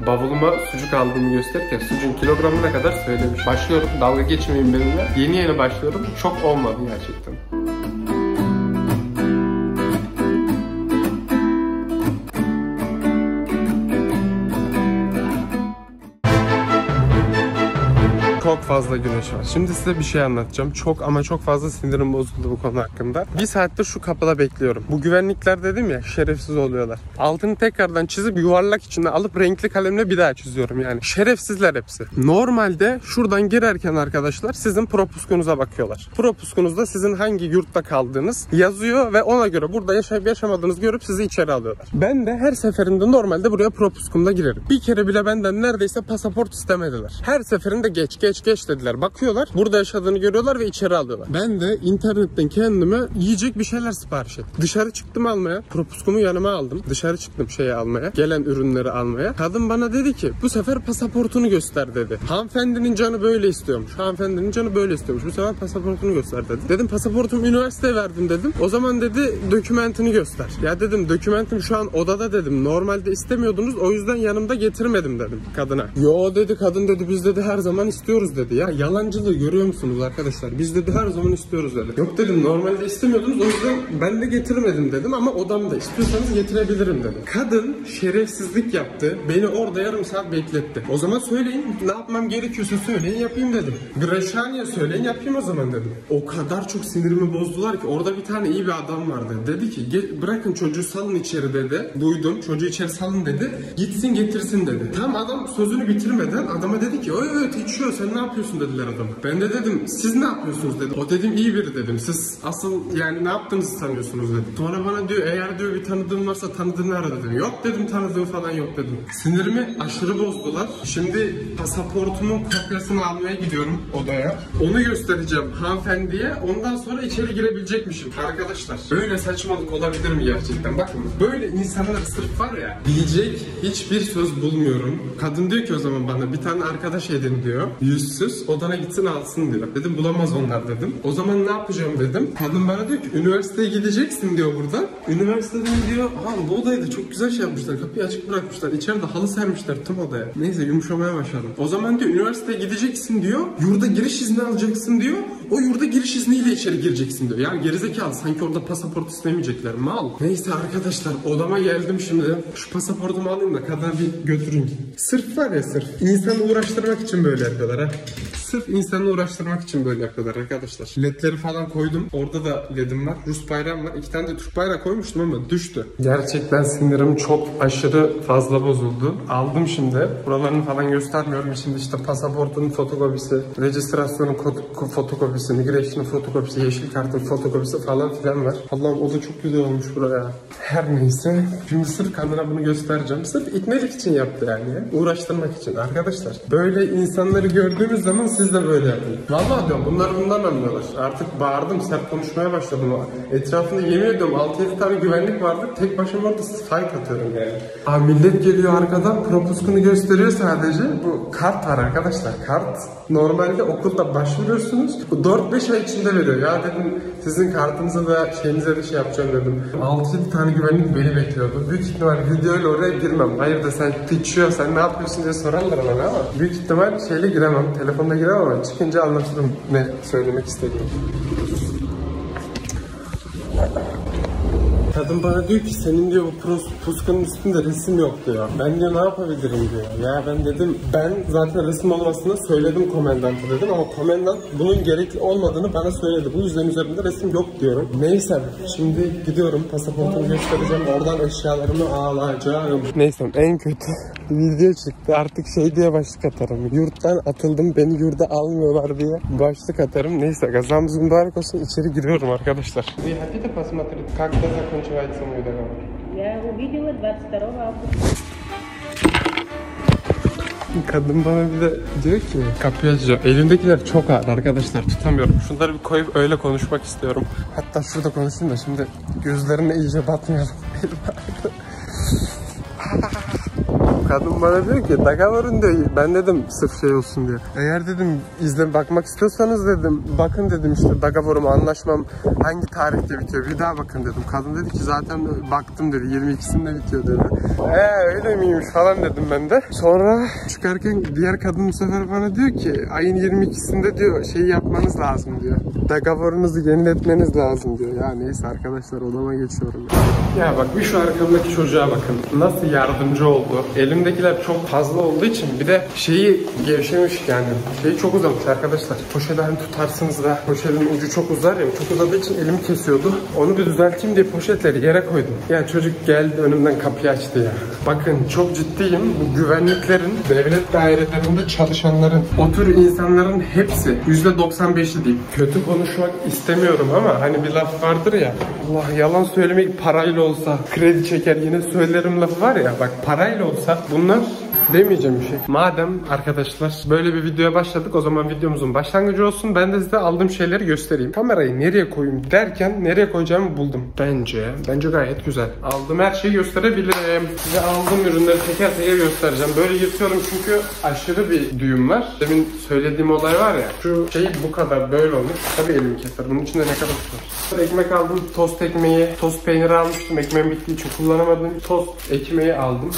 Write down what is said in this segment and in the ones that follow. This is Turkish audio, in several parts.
bavuluma sucuk aldığımı gösterirken sucuğun kilogramına kadar söylemiş. Başlıyorum, dalga geçmeyin benimle. Yeni başlıyorum. Çok olmadı gerçekten. Çok fazla güneş var. Şimdi size bir şey anlatacağım. Çok ama çok fazla sinirim bozuldu bu konu hakkında. Bir saattir şu kapıda bekliyorum. Bu güvenlikler dedim ya, şerefsiz oluyorlar. Altını tekrardan çizip yuvarlak içine alıp renkli kalemle bir daha çiziyorum yani. Şerefsizler hepsi. Normalde şuradan girerken arkadaşlar sizin propuskunuza bakıyorlar. Propuskunuzda sizin hangi yurtta kaldığınız yazıyor ve ona göre burada yaşayıp yaşamadığınızı görüp sizi içeri alıyorlar. Ben de her seferinde normalde buraya propuskumda girerim. Bir kere bile benden neredeyse pasaport istemediler. Her seferinde geç dediler. Bakıyorlar, burada yaşadığını görüyorlar ve içeri alıyorlar. Ben de internetten kendime yiyecek bir şeyler sipariş ettim. Dışarı çıktım almaya. Propuskumu yanıma aldım. Dışarı çıktım şeyi almaya. Gelen ürünleri almaya. Kadın bana dedi ki bu sefer pasaportunu göster dedi. Hanımefendinin canı böyle istiyormuş. Hanımefendinin canı böyle istiyormuş. Bu sefer pasaportunu göster dedi. Dedim pasaportumu üniversiteye verdim dedim. O zaman dedi dokümentini göster. Ya dedim dokümentim şu an odada dedim. Normalde istemiyordunuz, o yüzden yanımda getirmedim dedim kadına. Yo dedi kadın dedi, biz dedi her zaman istiyoruz dedi. Ya yalancılığı görüyor musunuz arkadaşlar? Biz dedi her zaman istiyoruz dedi. Yok dedim normalde istemiyordunuz, o yüzden ben de getirmedim dedim ama odamda istiyorsanız getirebilirim dedim. Kadın şerefsizlik yaptı. Beni orada yarım saat bekletti. O zaman söyleyin, ne yapmam gerekiyorsa söyleyin yapayım dedim. Graşaniye söyleyin yapayım o zaman dedim. O kadar çok sinirimi bozdular ki orada bir tane iyi bir adam vardı. Dedi ki bırakın çocuğu salın içeri dedi. Duydum, çocuğu içeri salın dedi. Gitsin getirsin dedi. Tam adam sözünü bitirmeden adama dedi ki evet içiyor, sen ne yapıyorsun dediler adama. Ben de dedim siz ne yapıyorsunuz dedim. O dedim iyi biri dedim. Siz asıl yani ne yaptığınızı sanıyorsunuz dedim. Sonra bana diyor eğer diyor bir tanıdığın varsa tanıdığını ara dedim. Yok dedim, tanıdığım falan yok dedim. Sinirimi aşırı bozdular. Şimdi pasaportumun kopyasını almaya gidiyorum odaya. Onu göstereceğim hanımefendiye. Ondan sonra içeri girebilecekmişim. Arkadaşlar böyle saçmalık olabilir mi gerçekten? Bakın böyle insanlar sırf var ya, diyecek hiçbir söz bulmuyorum. Kadın diyor ki o zaman bana bir tane arkadaş edin diyor. Yüzsüz odana gitsin alsın diyor. Dedim bulamaz onlar dedim. O zaman ne yapacağım dedim. Kadın bana diyor ki üniversiteye gideceksin diyor burada. Üniversiteden diyor bu odayı da çok güzel şey yapmışlar. Kapıyı açık bırakmışlar. İçeride halı sermişler tüm odaya. Neyse yumuşamaya başladım. O zaman diyor üniversiteye gideceksin diyor. Yurda giriş izni alacaksın diyor. O yurda giriş izniyle içeri gireceksin diyor. Yani gerizekalı, sanki orada pasaport istemeyecekler. Mal. Neyse arkadaşlar odama geldim şimdi. Şu pasaportumu alayım da kadına bir götüreyim. Sırf var ya sırf. İnsanı uğraştırmak için böyle yapıyorlar ha. Sırf insanı uğraştırmak için böyle yapıyorlar arkadaşlar. LED'leri falan koydum. Orada da LED'im var. Rus bayrağım var. 2 tane de Türk bayrağı koymuştum ama düştü. Gerçekten sinirim çok aşırı fazla bozuldu. Aldım şimdi. Buralarını falan göstermiyorum. İçinde işte pasaportunun fotokopisi, rejistrasyonun fotokopisi, migration'ın fotokopisi, yeşil kartın fotokopisi falan filan var. Allah'ım o da çok güzel olmuş buraya. Her neyse. Şimdi sırf kadına bunu göstereceğim. Sırf itmelik için yaptı yani. Uğraştırmak için. Arkadaşlar böyle insanları gördüğümüz zaman siz de böyle yapın. Vallahi diyorum bunlar bundan anlıyorlar. Artık bağırdım, sert konuşmaya başladım. Etrafında yemin ediyorum 6-7 tane güvenlik vardı. Tek başıma orada fight atıyorum yani. Millet geliyor arkadan propuskunu gösteriyor sadece. Bu kart var arkadaşlar. Kart normalde okulda başvuruyorsunuz. Bu 4-5 ay içinde veriyor. Ya dedim sizin kartınıza da şeyinize de şey yapacağım dedim. 6-7 tane güvenlik beni bekliyordu. Büyük ihtimal videoyla oraya girmem. Hayır da sen tiçiyor, sen ne yapıyorsun diye sorarlar bana ama büyük ihtimal şeyle giremem. Telefonla giremem ama çıkınca anlatırım ne söylemek istediğimi. Kadın bana diyor ki senin diyor bu puskanın üstünde resim yok diyor. Ben diyor ne yapabilirim diyor. Ya ben dedim ben zaten resim olmasını söyledim komendanta dedim ama komendant bunun gerekli olmadığını bana söyledi. Bu yüzden üzerinde resim yok diyorum. Neyse şimdi gidiyorum pasaportumu göstereceğim, oradan eşyalarımı alacağım. Neyse en kötü video çıktı artık şey diye başlık atarım. Yurttan atıldım, beni yurda almıyorlar diye başlık atarım. Neyse gazamız mübarek olsun, içeri giriyorum arkadaşlar. Вы хотите посмотреть, как заканчивается мой договор? Я увидела 22 августа. Kadın bana bir de diyor ki kapıyı açacağım. Elimdekiler çok ağır arkadaşlar, tutamıyorum. Şunları bir koyup öyle konuşmak istiyorum. Hatta şurada konuşayım da şimdi gözlerine iyice batmayalım. Kadın bana diyor ki Dagavor'un diyor. Ben dedim sırf şey olsun diye. Eğer dedim bakmak istiyorsanız dedim. Bakın dedim işte Dagavor'um anlaşmam hangi tarihte bitiyor. Bir daha bakın dedim. Kadın dedi ki zaten baktım dedi. 22'sinde bitiyor dedi. Öyle miymiş falan dedim ben de. Sonra çıkarken diğer kadın bu sefer bana diyor ki ayın 22'sinde diyor şeyi yapmanız lazım diyor. Dagavor'unuzu yeniletmeniz lazım diyor. Ya neyse arkadaşlar odama geçiyorum. Ya bak bir şu arkamdaki çocuğa bakın. Nasıl yardımcı oldu. Elimdekiler çok fazla olduğu için bir de şeyi gevşemiş yani. Şeyi çok uzamış arkadaşlar. Poşeti hani tutarsınız da poşetin ucu çok uzar ya. Çok uzadığı için elimi kesiyordu. Onu bir düzelteyim diye poşetleri yere koydum. Ya çocuk geldi önümden kapıyı açtı ya. Bakın çok ciddiyim. Bu güvenliklerin, devlet dairelerinde çalışanların, o tür insanların hepsi %95'i diyeyim. Kötü konuşmak istemiyorum ama hani bir laf vardır ya. Allah yalan söylemek parayla olsa kredi çeker yine söylerim lafı var ya. Bak parayla olsa bunlar demeyeceğim bir şey. Madem arkadaşlar böyle bir videoya başladık o zaman videomuzun başlangıcı olsun. Ben de size aldığım şeyleri göstereyim. Kamerayı nereye koyayım derken nereye koyacağımı buldum. Bence gayet güzel. Aldığım her şeyi gösterebilirim. Size aldığım ürünleri teker teker göstereceğim. Böyle yırtıyorum çünkü aşırı bir düğüm var. Demin söylediğim olay var ya. Şu şey bu kadar böyle olmuş. Tabii elimi keser. Bunun içinde ne kadar var. Ekmek aldım. Tost ekmeği. Tost peyniri almıştım. Ekmeğim bittiği için kullanamadım. Tost ekmeği aldım.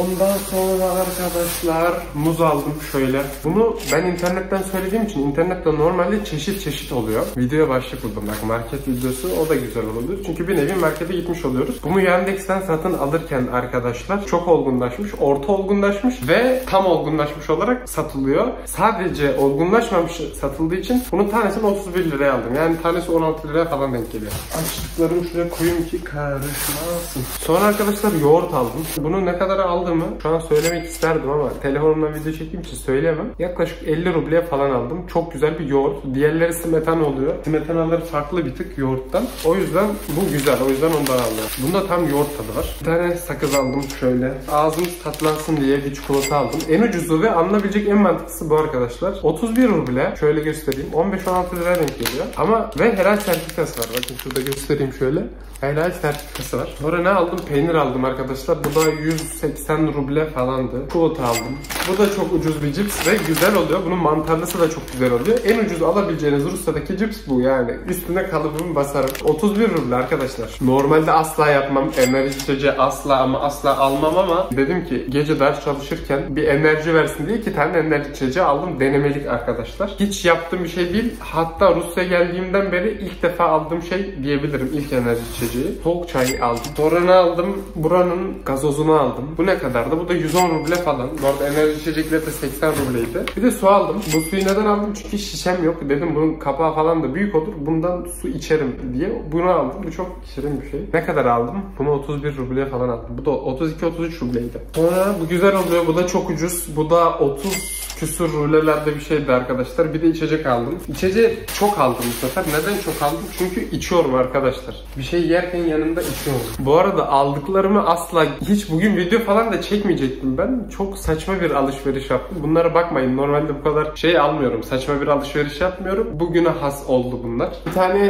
Ondan sonra arkadaşlar muz aldım şöyle. Bunu ben internetten söylediğim için internette normalde çeşit oluyor. Videoya başlık buldum bak market videosu o da güzel oluyor. Çünkü bir nevi markete gitmiş oluyoruz. Bunu Yandex'ten satın alırken arkadaşlar çok olgunlaşmış, orta olgunlaşmış ve tam olgunlaşmış olarak satılıyor. Sadece olgunlaşmamış satıldığı için bunun tanesini 31 liraya aldım. Yani tanesi 16 liraya falan denk geliyor. Açtıklarımı şuraya koyayım ki karışmasın. Sonra arkadaşlar yoğurt aldım. Bunu ne kadar aldığımı şu an söylemek isterdim ama telefonumdan video çektiğim için söyleyemem. Yaklaşık 50 rubleye falan aldım. Çok güzel bir yoğurt. Diğerleri smetan oluyor. Smetanaları farklı bir tık yoğurttan. O yüzden bu güzel. O yüzden ondan aldım. Bunda tam yoğurt tadı var. Bir tane sakız aldım şöyle. Ağzımız tatlansın diye bir çikolata aldım. En ucuzu ve alınabilecek en mantıklısı bu arkadaşlar. 31 ruble. Şöyle göstereyim. 15-16 liraya denk geliyor. Ama ve helal sertifikası var. Bakın şurada göstereyim şöyle. Helal sertifikası var. Sonra ne aldım? Peynir aldım arkadaşlar. Bu da 180 ruble falandı. Çikolata aldım. Bu da çok ucuz bir cips ve güzel oluyor. Bunun mantarlısı da çok güzel oluyor. En ucuz alabileceğiniz Rusya'daki cips bu yani. Üstüne kalıbımı basarım. 31 ruble arkadaşlar. Normalde asla yapmam. Enerji içeceği asla ama asla almam ama dedim ki gece ders çalışırken bir enerji versin diye 2 tane enerji içeceği aldım. Denemelik arkadaşlar. Hiç yaptığım bir şey değil. Hatta Rusya'ya geldiğimden beri ilk defa aldığım şey diyebilirim. İlk enerji içeceği. Soğuk çay aldım. Sonra ne aldım? Buranın gazozunu aldım. Bu ne kadardı? Bu da 110 ruble falan. Bu arada enerji içecekleri de 80 rubleydi. Bir de su aldım. Bu suyu neden aldım? Çünkü şişem yok. Dedim bunun kapağı falan da büyük olur. Bundan su içerim diye bunu aldım. Bu çok şirin bir şey. Ne kadar aldım? Bunu 31 rubleye falan aldım. Bu da 32-33 rubleydi. Sonra bu güzel oluyor. Bu da çok ucuz. Bu da 30 küsur rulelerde bir şeydi arkadaşlar. Bir de içecek aldım. İçeceği çok aldım bu sefer. Neden çok aldım? Çünkü içiyorum arkadaşlar. Bir şey yerken yanında içiyorum. Bu arada aldıklarımı asla hiç bugün video falan da çekmeyecektim ben. Çok saçma bir alışveriş yaptım. Bunlara bakmayın. Normalde bu kadar şey almıyorum. Saçma bir alışveriş yapmıyorum. Bugüne has oldu bunlar.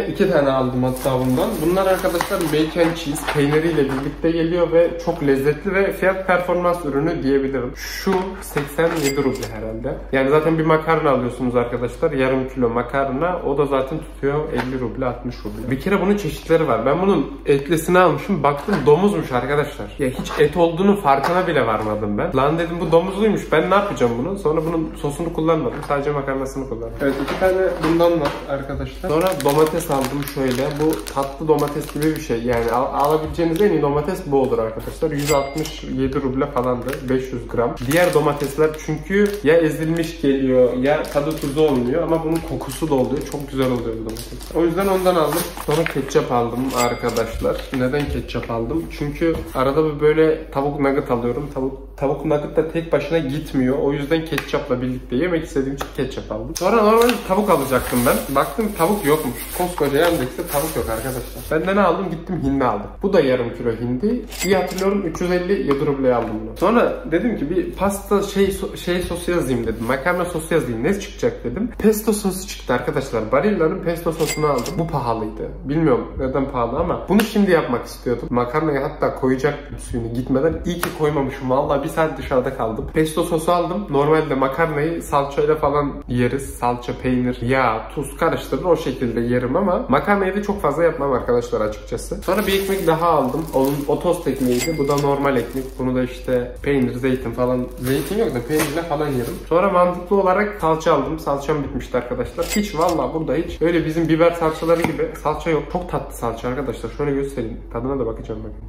İki tane aldım hatta bundan. Bunlar arkadaşlar bacon cheese peyniriyle birlikte geliyor ve çok lezzetli ve fiyat performans ürünü diyebilirim. Şu 87 ruble herhalde. Yani zaten bir makarna alıyorsunuz arkadaşlar. Yarım kilo makarna. O da zaten tutuyor 50 ruble 60 ruble. Bir kere bunun çeşitleri var. Ben bunun etlisini almışım. Baktım domuzmuş arkadaşlar. Ya hiç et olduğunu farkına bile varmadım ben. Lan dedim bu domuzluymuş. Ben ne yapacağım bunu? Sonra bunun sosunu kullanmadım. Sadece makarnasını kullandım. Evet 2 tane bundan var arkadaşlar. Sonra domates aldım şöyle. Bu tatlı domates gibi bir şey. Yani alabileceğiniz en iyi domates bu olur arkadaşlar. 167 ruble falandı. 500 gram. Diğer domatesler çünkü ya ezilmiş geliyor ya tadı tuzu olmuyor ama bunun kokusu da oluyor. Çok güzel oluyor bu domates. O yüzden ondan aldım. Sonra ketçap aldım arkadaşlar. Neden ketçap aldım? Çünkü arada böyle tavuk nugget alıyorum. Tavuk nugget da tek başına gitmiyor. O yüzden ketçapla birlikte yemek istediğim için ketçap aldım. Sonra normalde tavuk alacaktım ben. Baktım tavuk yokmuş. Koskoca Yandex'te tavuk yok arkadaşlar. Ben de ne aldım? Gittim hindi aldım. Bu da yarım kilo hindi. İyi hatırlıyorum 357 rubleye aldım bunu. Sonra dedim ki bir pasta şey sosu yazayım yazayım dedim. Makarna sosu yazayım. Ne çıkacak dedim. Pesto sosu çıktı arkadaşlar. Barilla'nın pesto sosunu aldım. Bu pahalıydı. Bilmiyorum neden pahalı ama bunu şimdi yapmak istiyordum. Makarnayı hatta koyacaktım suyunu gitmeden. İyi ki koymamışım. Vallahi bir saat dışarıda kaldım. Pesto sosu aldım. Normalde makarnayı salçayla falan yeriz. Salça, peynir, yağ, tuz karıştırır o şekilde yerim ama makarnayı da çok fazla yapmam arkadaşlar açıkçası. Sonra bir ekmek daha aldım. O tost ekmeğiydi. Bu da normal ekmek. Bunu da işte peynir, zeytin falan. Zeytin yok da peynirle falan yerim. Sonra mantıklı olarak salça aldım. Salçam bitmişti arkadaşlar. Hiç vallahi burada hiç öyle bizim biber salçaları gibi salça yok. Çok tatlı salça arkadaşlar. Şöyle göstereyim. Tadına da bakacağım bakın.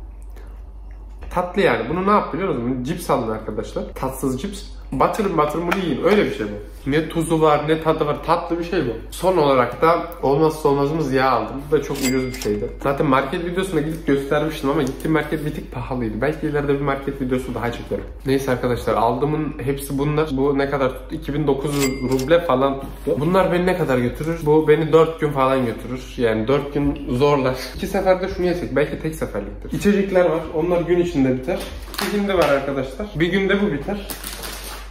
Tatlı yani. Bunu ne yap biliyor musunuz? Cips alın arkadaşlar. Tatsız cips. Batırın bunu yiyin. Öyle bir şey bu. Ne tuzu var ne tadı var. Tatlı bir şey bu. Son olarak da olmazsa olmazımız yağ aldım. Bu da çok ucuz bir şeydi. Zaten market videosuna gidip göstermiştim ama gittiğim market bir tık pahalıydı. Belki ileride bir market videosu daha çekerim. Neyse arkadaşlar aldığımın hepsi bunlar. Bu ne kadar tuttu? 2900 ruble falan tuttu. Bunlar beni ne kadar götürür? Bu beni 4 gün falan götürür. Yani 4 gün zorlar. 2 seferde şunu yesek. Belki tek seferliktir. İçecekler var. Onlar gün içinde biter. Bir günde var arkadaşlar. Bir günde bu biter.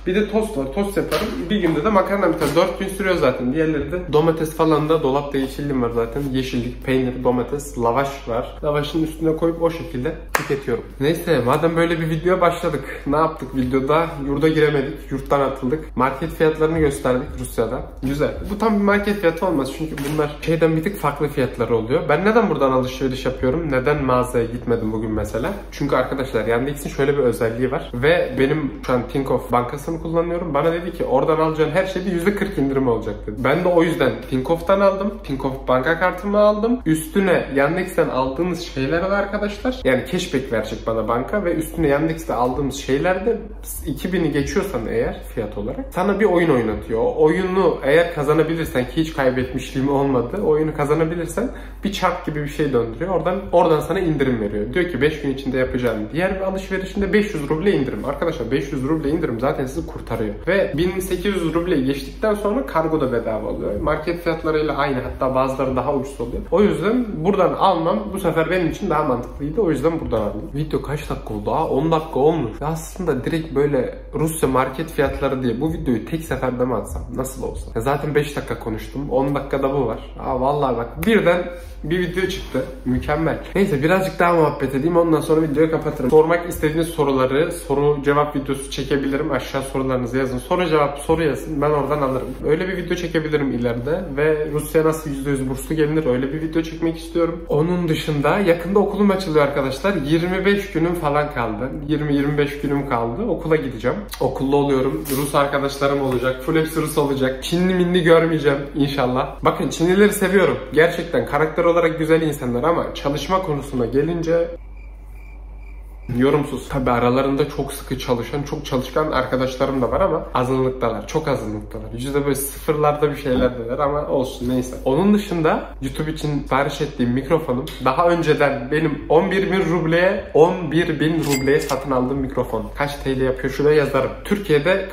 Bir de tost var. Tost yaparım. Bir günde de makarna biter. 4 gün sürüyor zaten. Diğerleri de domates falan da dolapta yeşilliğim var zaten. Yeşillik, peynir, domates, lavaş var. Lavaşın üstüne koyup o şekilde tüketiyorum. Neyse madem böyle bir video başladık. Ne yaptık videoda? Yurda giremedik. Yurttan atıldık. Market fiyatlarını gösterdik Rusya'da. Güzel. Bu tam bir market fiyatı olmaz. Çünkü bunlar şeyden bir tık farklı fiyatları oluyor. Ben neden buradan alışveriş yapıyorum? Neden mağazaya gitmedim bugün mesela? Çünkü arkadaşlar Yandex'in şöyle bir özelliği var. Ve benim şu an Tinkoff bankasını kullanıyorum. Bana dedi ki oradan alacağın her şeyde %40 indirim olacak dedi. Ben de o yüzden Tinkoff'tan aldım. Tinkoff banka kartımı aldım. Üstüne Yandex'ten aldığınız şeyler var arkadaşlar. Yani cashback verecek bana banka ve üstüne Yandex'te aldığımız şeylerde 2000'i geçiyorsan eğer fiyat olarak sana bir oyun oynatıyor. O oyunu eğer kazanabilirsen ki hiç kaybetmişliğim olmadı. O oyunu kazanabilirsen bir çark gibi bir şey döndürüyor. Oradan sana indirim veriyor. Diyor ki 5 gün içinde yapacağım. Diğer bir alışverişinde 500 ruble indirim. Arkadaşlar 500 ruble indirim zaten sizi kurtarıyor. Ve 1800 rubleyi geçtikten sonra kargo da bedava oluyor. Market fiyatlarıyla aynı, hatta bazıları daha ucuz oluyor. O yüzden buradan almam bu sefer benim için daha mantıklıydı. O yüzden buradan aldım. Video kaç dakika oldu? 10 dakika olmuş. Ya aslında direkt böyle Rusya market fiyatları diye bu videoyu tek seferde mi atsam? Nasıl olsa? Ya zaten 5 dakika konuştum. 10 dakikada bu var. Vallahi bak birden bir video çıktı. Mükemmel. Neyse birazcık daha muhabbet edeyim. Ondan sonra videoyu kapatırım. Sormak istediğiniz soruları soru cevap videosu çekebilirim. Aşağı sorularınızı yazın. Soru yazın. Ben oradan alırım. Öyle bir video çekebilirim ileride. Ve Rusya nasıl %100 burslu gelinir? Öyle bir video çekmek istiyorum. Onun dışında yakında okulum açılıyor arkadaşlar. 25 günüm falan kaldı. 20-25 günüm kaldı. Okula gideceğim. Okulda oluyorum. Rus arkadaşlarım olacak. Full hepsi Rus olacak. Çinli minli görmeyeceğim inşallah. Bakın Çinlileri seviyorum. Gerçekten karakter olarak güzel insanlar ama çalışma konusuna gelince yorumsuz. Tabi aralarında çok sıkı çalışan, çok çalışkan arkadaşlarım da var ama azınlıktalar. Çok azınlıktalar. Yüzde böyle sıfırlarda bir şeylerdeler ama olsun neyse. Onun dışında YouTube için sipariş ettiğim mikrofonum daha önceden benim 11.000 rubleye satın aldığım mikrofon. Kaç TL yapıyor şuraya yazarım. Türkiye'de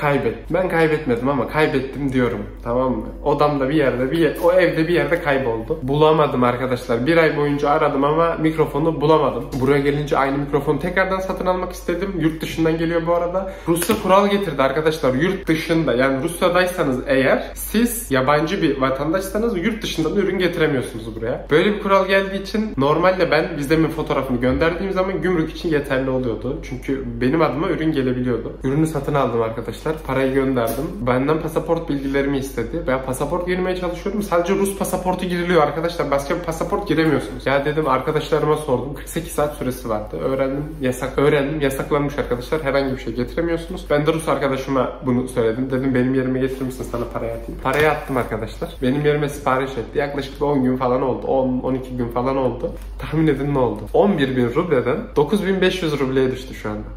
ben kaybetmedim ama kaybettim diyorum. Tamam mı? Odamda bir yerde, o evde bir yerde kayboldu. Bulamadım arkadaşlar. Bir ay boyunca aradım ama mikrofonu bulamadım. Buraya gelince aynı mikrofonu tekrardan satın almak istedim. Yurt dışından geliyor bu arada. Rusya kural getirdi arkadaşlar. Yurt dışında yani Rusya'daysanız eğer siz yabancı bir vatandaşsanız yurt dışından ürün getiremiyorsunuz buraya. Böyle bir kural geldiği için normalde ben vizemin fotoğrafını gönderdiğim zaman gümrük için yeterli oluyordu. Çünkü benim adıma ürün gelebiliyordu. Ürünü satın aldım arkadaşlar. Parayı gönderdim. Benden pasaport bilgilerimi istedi. Ben pasaport girmeye çalışıyorum. Sadece Rus pasaportu giriliyor arkadaşlar. Başka bir pasaport giremiyorsunuz. Ya dedim arkadaşlarıma sordum. 48 saat süresi vardı. Öğrendim. Yasaklanmış arkadaşlar. Herhangi bir şey getiremiyorsunuz. Ben de Rus arkadaşıma bunu söyledim. Dedim benim yerime getirir misin, sana parayı atayım. Parayı attım arkadaşlar. Benim yerime sipariş etti. Yaklaşık 10 gün falan oldu. 10-12 gün falan oldu. Tahmin edin ne oldu? 11.000 rubleden 9.500 rubleye düştü şu anda.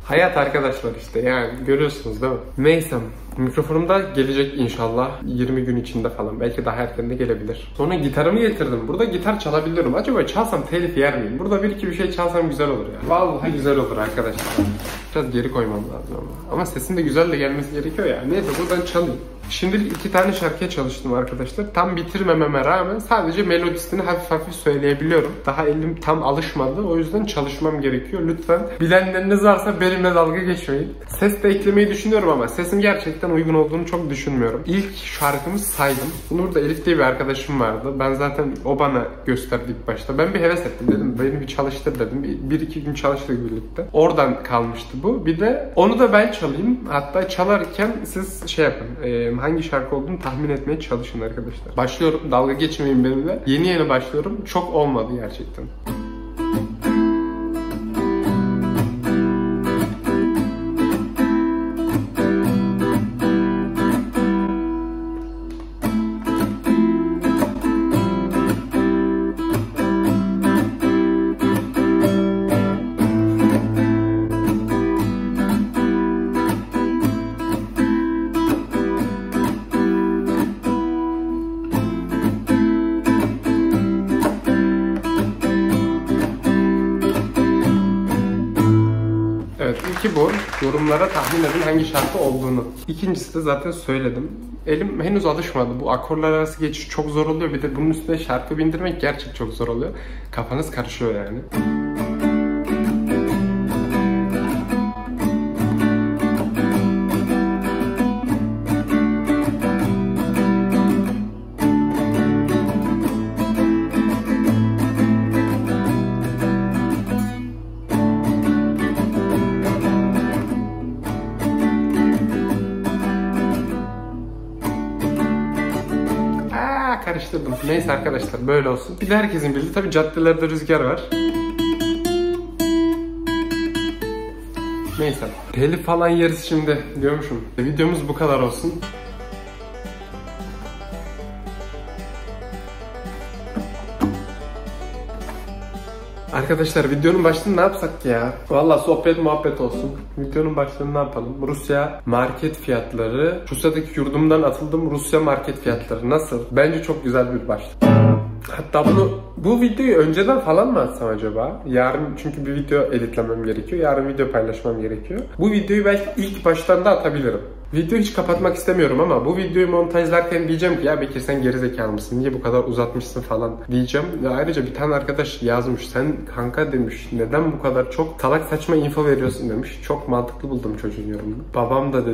Hayat arkadaşlar işte yani görüyorsunuz değil mi? Neyse mikrofonum da gelecek inşallah 20 gün içinde falan. Belki daha erken de gelebilir. Sonra gitarımı getirdim. Burada gitar çalabiliyorum. Acaba çalsam telif yer miyim? Burada bir iki bir şey çalsam güzel olur ya. Vallahi güzel olur arkadaşlar. Biraz geri koymam lazım ama. Ama sesin de güzel de gelmesi gerekiyor ya. Neyse buradan çalayım. Şimdilik 2 tane şarkıya çalıştım arkadaşlar. Tam bitirmememe rağmen sadece melodisini hafif hafif söyleyebiliyorum. Daha elim tam alışmadı. O yüzden çalışmam gerekiyor. Lütfen bilenleriniz varsa benimle dalga geçmeyin. Ses de eklemeyi düşünüyorum ama sesim gerçekten uygun olduğunu çok düşünmüyorum. İlk şarkımı saydım. Bunu burada Elif diye bir arkadaşım vardı. Ben zaten o bana gösterdi ilk başta. Ben bir heves ettim, dedim beni bir çalıştır dedim. 1-2 gün çalıştık birlikte. Oradan kalmıştı bu. Bir de onu da ben çalayım. Hatta çalarken siz şey yapın. Hangi şarkı olduğunu tahmin etmeye çalışın arkadaşlar. Başlıyorum. Dalga geçmeyin benimle. Yeni başlıyorum. Çok olmadı gerçekten. Evet, ilki bu. Yorumlara tahmin edin hangi şarkı olduğunu. İkincisi de zaten söyledim. Elim henüz alışmadı. Bu akorlar arası geçiş çok zor oluyor. Bir de bunun üstüne şarkı bindirmek gerçekten çok zor oluyor. Kafanız karışıyor yani. Karıştırdım. Neyse arkadaşlar böyle olsun. Bir de herkesin bildiği tabii caddelerde rüzgar var. Neyse. Telif falan yeriz şimdi diyormuşum. Videomuz bu kadar olsun. Arkadaşlar videonun başlığını ne yapsak ya? Valla sohbet muhabbet olsun. Videonun başlığını ne yapalım? Rusya market fiyatları. Rusya'daki yurdumdan atıldım. Rusya market fiyatları nasıl? Bence çok güzel bir başlık. Hatta bu videoyu önceden falan mı atsam acaba? Yarın çünkü bir video editlemem gerekiyor. Yarın video paylaşmam gerekiyor. Bu videoyu belki ilk baştan da atabilirim. Videoyu hiç kapatmak istemiyorum ama bu videoyu montajlarken diyeceğim ki ya Bekir sen gerizekalı mısın? Niye bu kadar uzatmışsın falan diyeceğim. Ve ayrıca bir tane arkadaş yazmış. Sen kanka demiş. Neden bu kadar çok salak saçma info veriyorsun demiş. Çok mantıklı buldum çocuğun yorumunu. Babam da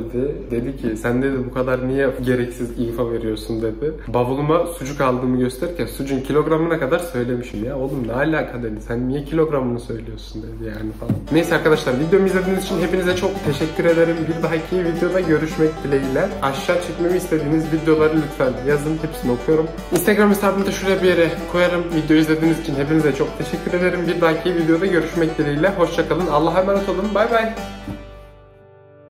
dedi ki sen dedi bu kadar niye gereksiz info veriyorsun dedi. Bavuluma sucuk aldığımı gösterirken sucuğun kilogramına kadar söylemişim ya. Oğlum ne alaka dedi. Sen niye kilogramını söylüyorsun dedi yani falan. Neyse arkadaşlar videomu izlediğiniz için hepinize çok teşekkür ederim. Bir dahaki videoda görüşmek dileğiyle. Aşağı çekmemi istediğiniz videoları lütfen yazın. Hepsini okuyorum. Instagram hesabımı da şuraya bir yere koyarım. Videoyu izlediğiniz için hepinize çok teşekkür ederim. Bir dahaki videoda görüşmek dileğiyle. Hoşça kalın. Allah'a emanet olun. Bay bay.